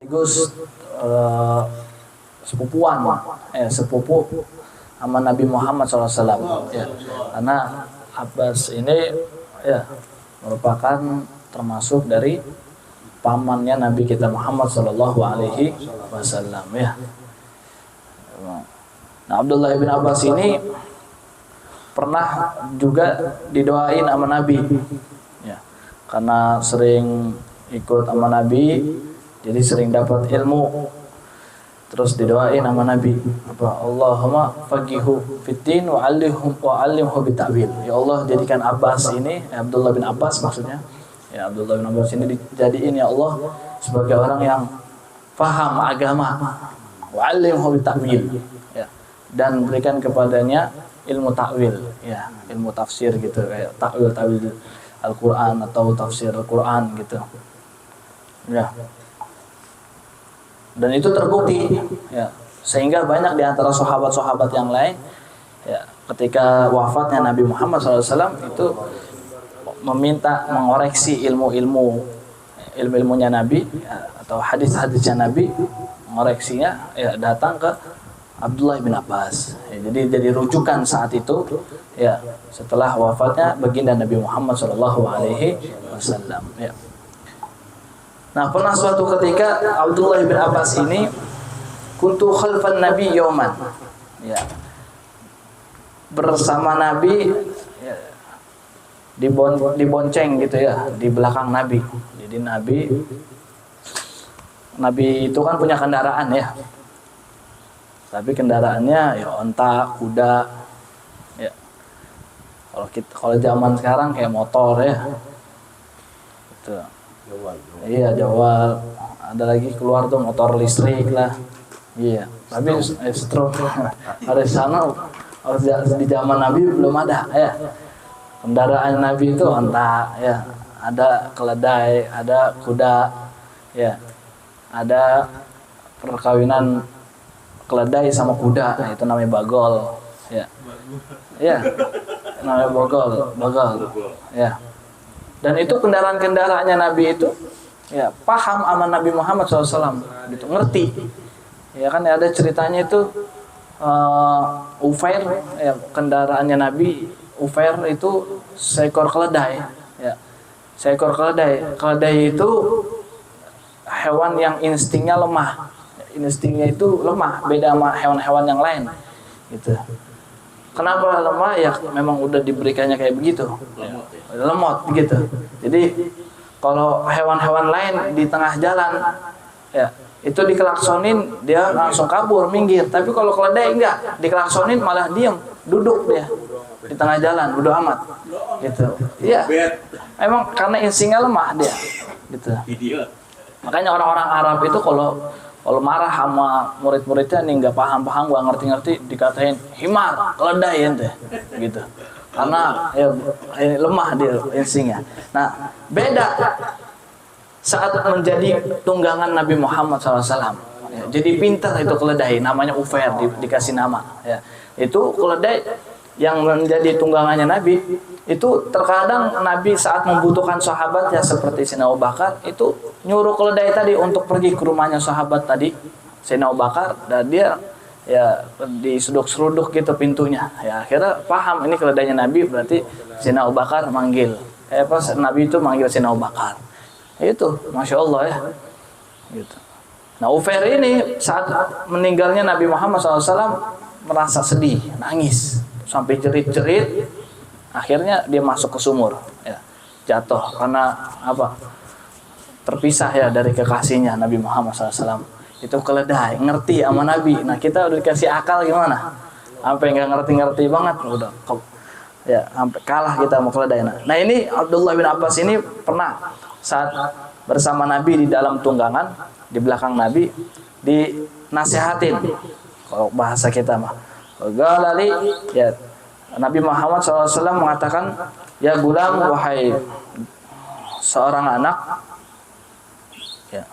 sekaligus sepupuan, sepupu sama Nabi Muhammad SAW. Ya, karena Abbas ini ya merupakan termasuk dari pamannya Nabi kita Muhammad Sallallahu Alaihi Wasallam ya. Nah, Abdullah bin Abbas ini pernah juga didoain sama Nabi ya, karena sering ikut sama Nabi jadi sering dapat ilmu, terus didoain sama Nabi apa, Allahumma faqihu fiddin wa 'allimhu bitawil. Ya Allah, jadikan Abbas ini, Abdullah bin Abbas maksudnya, ya Abdullah bin Abbas ini dijadiin ya Allah sebagai orang yang paham agama, wa 'allimhu bitawil ya, dan berikan kepadanya ilmu takwil ya, ilmu tafsir gitu, kayak takwil Al-Qur'an atau tafsir Al-Qur'an gitu. Ya. Dan itu terbukti ya, sehingga banyak di antara sahabat-sahabat yang lain ya, ketika wafatnya Nabi Muhammad SAW itu meminta mengoreksi ilmu-ilmunya Nabi ya, atau hadis-hadisnya Nabi, mengoreksinya ya, datang ke Abdullah bin Abbas ya, jadi rujukan saat itu ya, setelah wafatnya baginda Nabi Muhammad SAW ya. Nah, pernah suatu ketika Abdullah bin Abbas ini kuntu khalfan Nabi yauman ya, bersama Nabi ya, dibonceng gitu ya, di belakang Nabi. Jadi Nabi itu kan punya kendaraan ya, tapi kendaraannya ya onta, kuda ya. Kalau zaman sekarang kayak motor ya gitu. Iya, Jawal. Ada lagi keluar tuh motor listrik lah. Iya, tapi stroke ada di sana. Di zaman Nabi belum ada ya. Kendaraan Nabi itu onta ya, ada keledai, ada kuda ya. Ada perkawinan keledai sama kuda, nah, itu namanya bagol ya. Ya. Namanya bagol ya. Dan itu kendaraan-kendaraannya Nabi itu ya paham sama Nabi Muhammad SAW gitu, ngerti ya kan. Ada ceritanya itu Ufair ya, kendaraannya Nabi Ufair itu seekor keledai ya, seekor keledai itu hewan yang instingnya lemah, beda sama hewan-hewan yang lain gitu. Kenapa lemah? Ya memang udah diberikannya kayak begitu. Lemot gitu. Jadi kalau hewan-hewan lain di tengah jalan ya, itu dikelaksonin dia langsung kabur, minggir. Tapi kalau keledai enggak, dikelaksonin malah diem, duduk dia di tengah jalan, bodo amat. Gitu. Iya. Memang karena instingnya lemah dia. Gitu. Makanya orang-orang Arab itu kalau marah sama murid-muridnya nih nggak paham-paham, nggak ngerti-ngerti, dikatain himar, keledai ente, gitu. Karena ya lemah dia instingnya. Nah, beda saat menjadi tunggangan Nabi Muhammad SAW. Ya, jadi pintar itu keledai, namanya Ufair, dikasih nama. Ya, itu keledai yang menjadi tunggangannya Nabi. Itu terkadang Nabi saat membutuhkan sahabatnya seperti Sayyidina Abu Bakar, itu nyuruh keledai tadi untuk pergi ke rumahnya sahabat tadi Sayyidina Abu Bakar, dan dia ya diseruduk-seruduk gitu pintunya. Ya akhirnya paham ini keledainya Nabi, berarti Sayyidina Abu Bakar manggil. Nabi itu manggil Sayyidina Abu Bakar. Itu Masya Allah ya. Gitu. Nah, Ufair ini saat meninggalnya Nabi Muhammad SAW merasa sedih, nangis sampai jerit-jerit. Akhirnya dia masuk ke sumur ya, jatuh karena apa, terpisah ya dari kekasihnya Nabi Muhammad SAW. Itu keledai ngerti sama Nabi. Nah, kita udah dikasih akal gimana, sampai nggak ngerti-ngerti banget, udah ya sampai kalah kita sama keledai. Nah, ini Abdullah bin Abbas ini pernah saat bersama Nabi di dalam tunggangan, di belakang Nabi, dinasihatin, kalau bahasa kita mah galali ya. Nabi Muhammad SAW mengatakan, ya gulam, wahai seorang anak ya,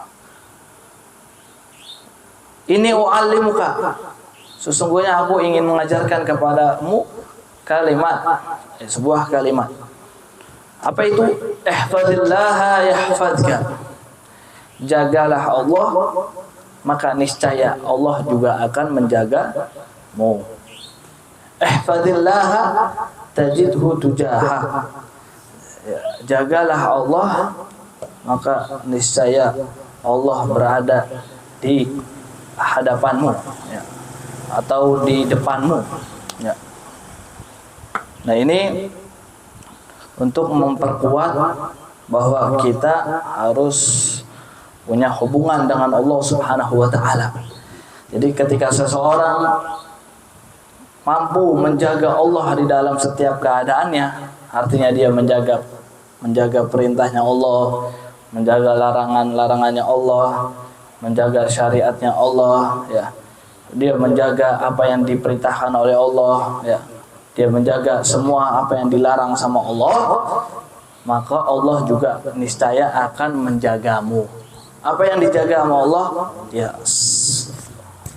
ini u'allimuka, sesungguhnya aku ingin mengajarkan kepadamu kalimat ya, sebuah kalimat. Apa itu? Ihfazillaha yahfazka. jagalah Allah, maka niscaya Allah juga akan menjagamu. Ihfadillaha tajidhu tujaha. Ya, jagalah Allah, maka niscaya Allah berada di hadapanmu, ya, atau di depanmu, ya. Nah, ini untuk memperkuat bahwa kita harus punya hubungan dengan Allah Subhanahu wa taala. Jadi ketika seseorang mampu menjaga Allah di dalam setiap keadaannya, artinya dia menjaga perintahnya Allah, menjaga larangannya Allah, menjaga syariatnya Allah, ya. Dia menjaga apa yang diperintahkan oleh Allah, ya. Dia menjaga semua apa yang dilarang sama Allah, maka Allah juga niscaya akan menjagamu. Apa yang dijaga sama Allah? Ya,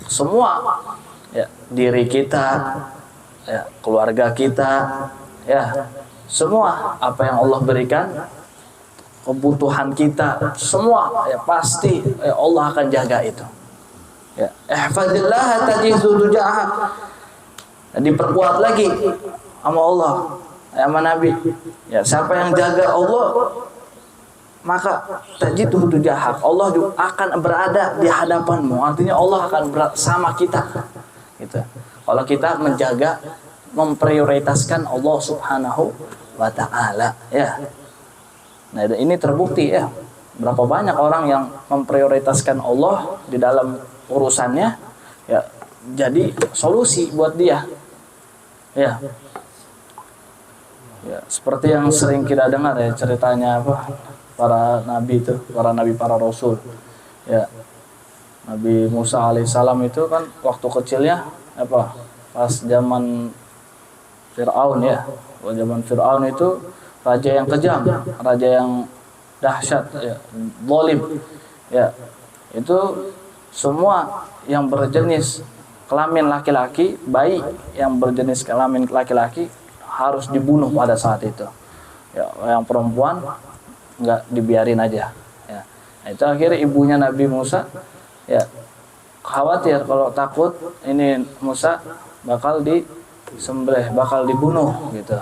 semua, ya, diri kita, ya, keluarga kita, ya, semua apa yang Allah berikan, kebutuhan kita, semua, ya, pasti, ya, Allah akan jaga itu. Ya, ihfazillah tajidhu tujaha. Diperkuat lagi sama Allah, sama Nabi. Ya, siapa yang jaga Allah, maka tajidhu tujaha. Allah juga akan berada di hadapanmu. Artinya Allah akan bersama kita. Gitu. Kalau kita menjaga, memprioritaskan Allah Subhanahu wa taala, ya. Nah, ini terbukti, ya. Berapa banyak orang yang memprioritaskan Allah di dalam urusannya, ya, jadi solusi buat dia. Ya. Ya, seperti yang sering kita dengar, ya, ceritanya apa? Para nabi itu, para rasul. Ya. Nabi Musa alaihissalam itu kan waktu kecilnya apa? Pas zaman Fir'aun, ya. Zaman Fir'aun itu raja yang kejam, raja yang dahsyat, ya, zalim. Ya. Itu semua yang berjenis kelamin laki-laki, bayi yang berjenis kelamin laki-laki harus dibunuh pada saat itu. Ya, yang perempuan nggak dibiarin aja. Ya. Nah, itu akhirnya ibunya Nabi Musa, ya, khawatir kalau takut ini Musa bakal disembelih, bakal dibunuh gitu.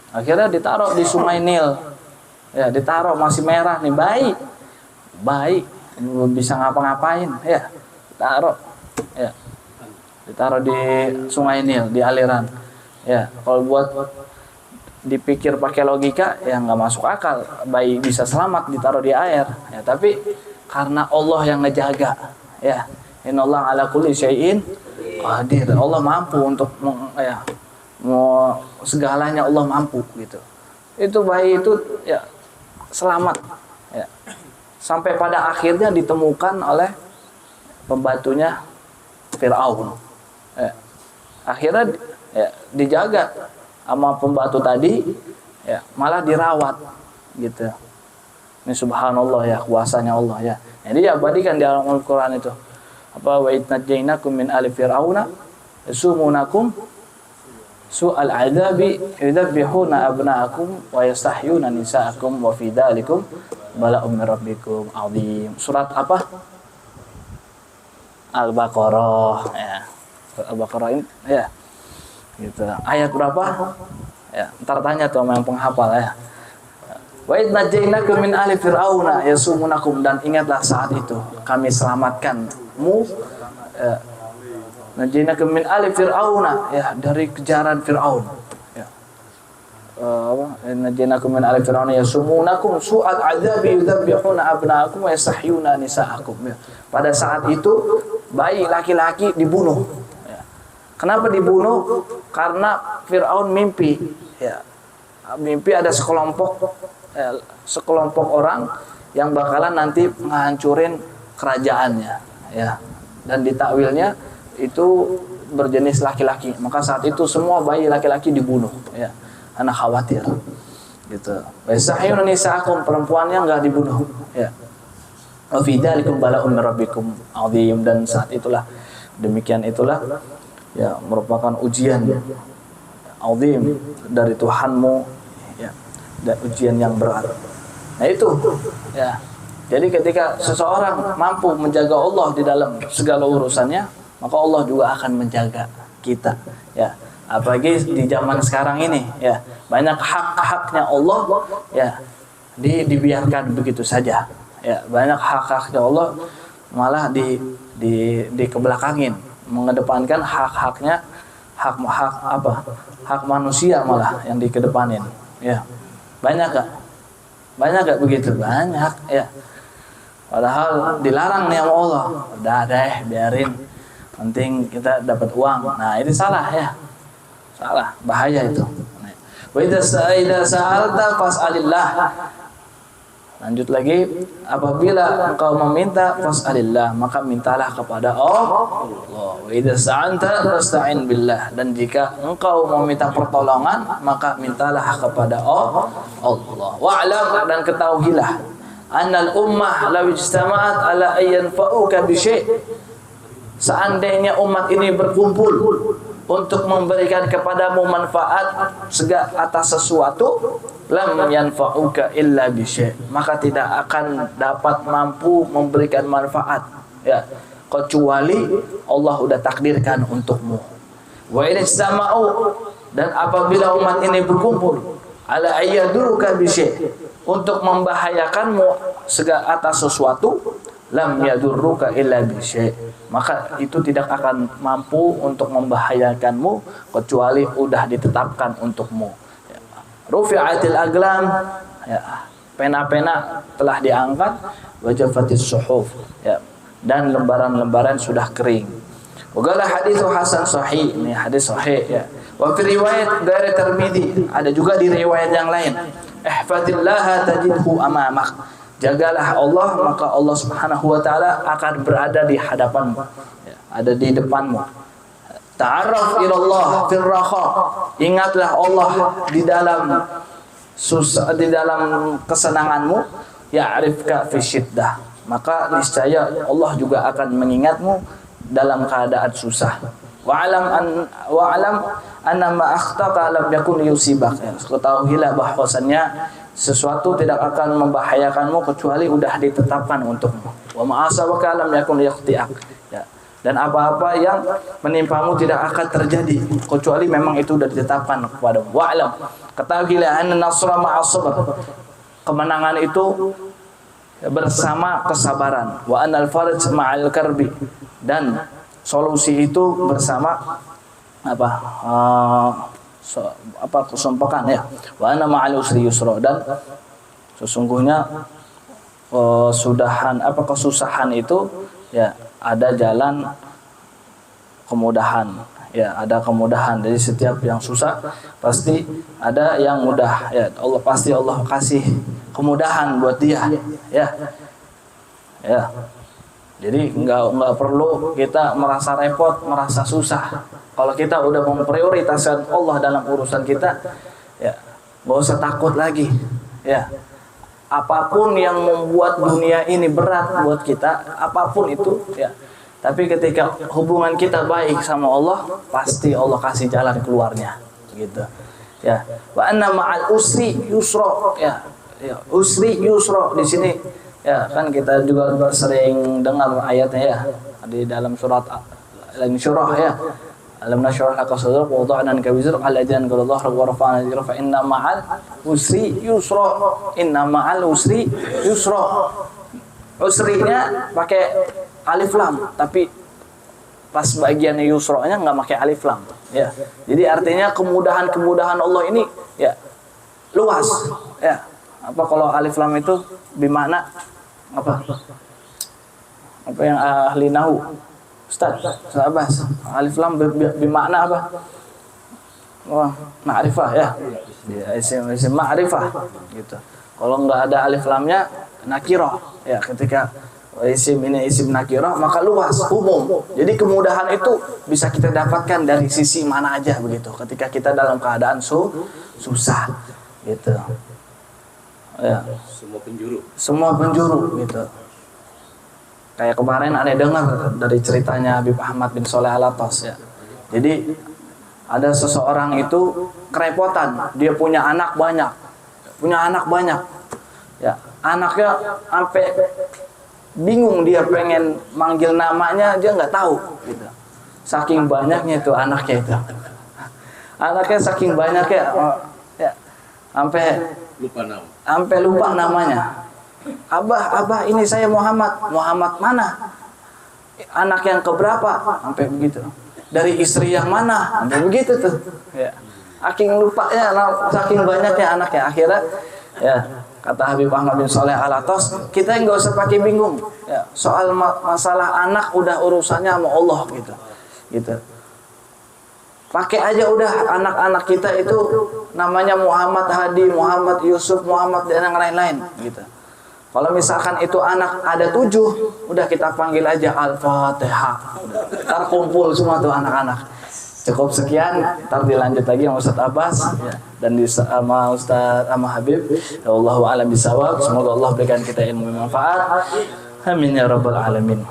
Akhirnya ditaruh di Sungai Nil. Ya, ditaruh masih merah nih, bayi belum bisa ngapa-ngapain, ya. Ditaruh di Sungai Nil, di aliran. Ya, kalau buat dipikir pakai logika, ya nggak masuk akal bayi bisa selamat ditaruh di air, ya. Tapi karena Allah yang ngejaga, ya, innallaha ala kulli syai'in qadir. Allah mampu untuk mau segalanya, Allah mampu gitu. Itu bayi itu, ya, selamat, ya. Sampai pada akhirnya ditemukan oleh pembantunya Fir'aun. Ya. Akhirnya, ya, dijaga sama pembantu tadi, ya, malah dirawat gitu. Ini subhanallah, ya, kuasanya Allah, ya. Jadi abadikan di dalam Al-Qur'an itu. Apa wa idnajjainakum min ali fir'auna yasumunakum su'al 'adzabi yudabbihuna abna'akum wa yastahyuna nisa'akum wa fi dzalikum bala'um min rabbikum 'adzim. Surat apa? Al-Baqarah, ya. Al-Baqarah ini, ya, gitu. Ayat berapa? Ya, ntar tanya tuh sama yang penghafal, ya. Wa idh najaynakum min ali fir'auna yasumunakum, dan ingatlah saat itu kami selamatkanmu, ya. Najaynakum min ali fir'auna, ya, dari kejaran Fir'aun, ya. Najaynakum min ali fir'auna yasumunakum su'al 'adzabi yudabbihuna abna'akum wa yastahyuna nisa'akum, ya. Pada saat itu bayi laki-laki dibunuh. Ya. Kenapa dibunuh? Karena Fir'aun mimpi, ya. Mimpi ada sekelompok orang yang bakalan nanti menghancurin kerajaannya, ya. Dan ditakwilnya itu berjenis laki-laki. Maka saat itu semua bayi laki-laki dibunuh, ya. Anak khawatir, gitu. Wasahyuna nisa'akum, perempuannya enggak dibunuh, ya. Wa fi dzalikum bala'un min rabbikum 'adzim, dan saat itulah, demikian itulah, ya, merupakan ujian 'adzim dari Tuhanmu, ya, dan ujian yang berat. Nah itu, ya, Jadi ketika seseorang mampu menjaga Allah di dalam segala urusannya, maka Allah juga akan menjaga kita. Ya, apalagi di zaman sekarang ini, ya banyak hak-haknya Allah, ya dibiarkan begitu saja. Ya, banyak hak-haknya Allah malah dikebelakangin, mengedepankan hak-haknya, hak manusia malah yang dikedepanin. Ya, banyak gak? Banyak gak begitu? Banyak, ya. Padahal dilarang nih sama Allah. Udah deh, biarin. Penting kita dapat uang. Nah, itu salah ya. Salah, bahaya itu. Wa idza sa'alta fas'alillah. Lanjut lagi, apabila engkau meminta fas'alillah, maka mintalah kepada Allah. Wa idza sa'anta fasta'in billah. Dan jika engkau meminta pertolongan, maka mintalah kepada Allah. Wa'lam, dan ketahuilah annal ummah law ijtama'at ala ayyan fa'uka bi syai'. Seandainya umat ini berkumpul untuk memberikan kepadamu manfaat atas sesuatu, lam yanfa'uka illa bi syai', maka tidak akan dapat mampu memberikan manfaat, ya, kecuali Allah udah takdirkan untukmu. Wa in ijtama'u, dan apabila umat ini berkumpul ala ayyaduruka bi syai', untuk membahayakanmu atas sesuatu, lam yadurruka illa bi syai', maka itu tidak akan mampu untuk membahayakanmu kecuali udah ditetapkan untukmu. Ya. Rufi'atil aglam, ya, pena-pena telah diangkat, wajafatis suhuf, ya, dan lembaran-lembaran sudah kering. Wagala hadithu hasan sahih, ini hadis sahih, ya. Wa fi riwayat ghairi Tirmidzi, ada juga di riwayat yang lain. Ihfazillah tajidhu amamak. Jagalah Allah, maka Allah Subhanahu wa taala akan berada di hadapanmu, ya, ada di depanmu. Ta'arraf ilallah fil raha. Ingatlah Allah di dalam susah, di dalam kesenanganmu, ya'rifka fi syiddah. Maka niscaya Allah juga akan mengingatmu dalam keadaan susah. Wa'alam anna ma akhtaka lam yakun yusibak. Ketahuilah bahwasannya sesuatu tidak akan membahayakanmu kecuali udah ditetapkan untukmu. Wa ma asabaka lam yakun yakhti'ak. Ya. Dan apa-apa yang menimpamu tidak akan terjadi kecuali memang itu sudah ditetapkan kepadamu. Wa'alam, ketahuilah anna nasra ma'as sabr. Kemenangan itu bersama kesabaran. Wa anal farj ma'al karbi. Dan solusi itu bersama kesompakan, ya. Wa ana ma'al usri yusra, dan sesungguhnya kesusahan itu, ya, ada jalan kemudahan, ya, ada kemudahan. Jadi setiap yang susah pasti ada yang mudah, ya. Allah pasti Allah kasih kemudahan buat dia, ya. Ya. Jadi nggak perlu kita merasa repot, merasa susah. Kalau kita udah memprioritaskan Allah dalam urusan kita, ya, nggak usah takut lagi, ya. Apapun yang membuat dunia ini berat buat kita, apapun itu, ya. Tapi ketika hubungan kita baik sama Allah, pasti Allah kasih jalan keluarnya, gitu. Ya. Wa anna ma'al usri yusra, ya. Ya, usri yusra di sini. Ya, kan kita juga sering dengar ayatnya, ya, di dalam surat Al-Insyirah, ya. Alam nashrah laka sadrak wa wada'na anka wizrak alladhi anqadha dhahrak wa rafa'na dhikrak fa inna ma'al usri yusra. Inna ma'al usri yusra. Usrinya pakai alif lam, tapi pas bagian yusra-nya enggak pakai alif lam, ya. Jadi artinya kemudahan-kemudahan Allah ini, ya, luas, ya. Apa kalau alif lam itu bermakna apa yang ahli nahu, Ustaz Abbas, alif lam bermakna apa? Wah, ma'rifah, ya. Isim ma'rifah, gitu. Kalau enggak ada alif lamnya, nakirah, ya. Ketika isim ini isim nakirah, maka luas, umum. Jadi kemudahan itu bisa kita dapatkan dari sisi mana aja, begitu. Ketika kita dalam keadaan susah, gitu. Ya. Semua penjuru, gitu. Kayak kemarin ada dengar dari ceritanya Habib Ahmad bin Sholeh Al-Atas, ya. Jadi ada seseorang itu kerepotan, dia punya anak banyak, Ya, anaknya sampai bingung, dia pengen manggil namanya dia nggak tahu gitu. Saking banyaknya itu anaknya itu. Anaknya saking banyaknya ya, sampai lupa namanya. Abah, ini saya Muhammad. Muhammad mana? Anak yang keberapa? Sampai begitu. Dari istri yang mana? Sampai begitu tuh. Ya. Saking lupanya, saking banyaknya anaknya. Akhirnya ya, kata Habib Ahmad bin Shalih Al-Athos, kita nggak usah pakai bingung. Ya, soal masalah anak udah urusannya sama Allah gitu. Gitu. Pakai aja udah anak-anak kita itu namanya Muhammad Hadi, Muhammad Yusuf, Muhammad dan yang lain-lain gitu. Kalau misalkan itu anak ada 7, udah kita panggil aja Al-Fatihah. Ntar kumpul semua tuh anak-anak. Cukup sekian, ntar dilanjut lagi sama Ustaz Abbas ya. Dan sama Ustaz sama Habib. Wallahu a'lam bishawab. Semoga Allah berikan kita ilmu yang bermanfaat. Amin ya rabbal alamin.